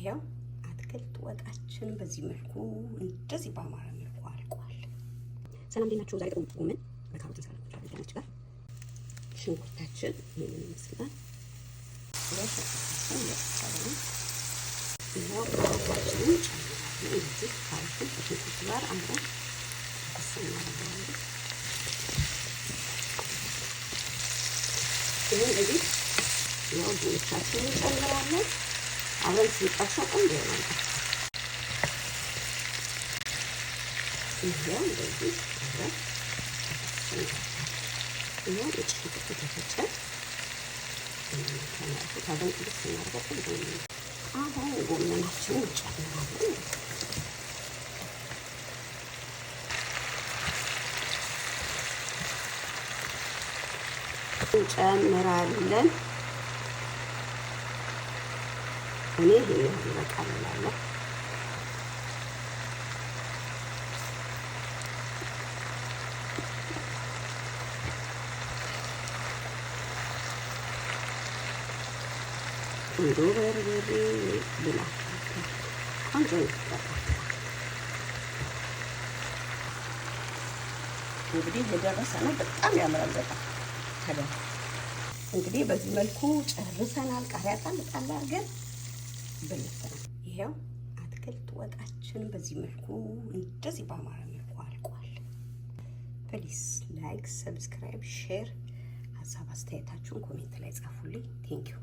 ይሄው አትክልት ወጣችን በዚህ መልኩ እንደዚህ በአማረ መልኩ አልቋል። ሰላም እንዴት ናችሁ? ዛሬ ደግሞ ጎመን በካሮት እንሰራለን ከነጭ ጋር። ሽንኩርታችን ይሄንን ይመስላል። ይሄው ካሮታችንን ጨምራለን። እንደዚህ ካሮቱን ከሽንኩርቱ ጋር አብረን እናደርጋለን። ይሄን እንደዚህ ያው ዱቄታችንን እንጨምራለን። አብረን ስንጠብሰው ቆንጆ ይሆናል። ይሄው እንደዚህ አብረን ይሄው እጭት ተፈጨ አሁን ጎመናችንን እንጨምራለን። እንጨምራለን። እኔ ይሄን ይበቃል እላለሁ። ቆንጆ በርበሬ ብላ ቆንጆ ይፈጠራል። እንግዲህ የደረሰ ነው። በጣም ያምራል። በጣም ታዲያ እንግዲህ በዚህ መልኩ ጨርሰናል። ቃሪያ ጣል ጣል አድርገን በልተናል። ይሄው አትክልት ወጣችን በዚህ መልኩ እንደዚህ በአማረ መልኩ አልቋል። ፕሊዝ ላይክ፣ ሰብስክራይብ፣ ሼር ሀሳብ አስተያየታችሁን ኮሜንት ላይ ጻፉልኝ። ቴንኪው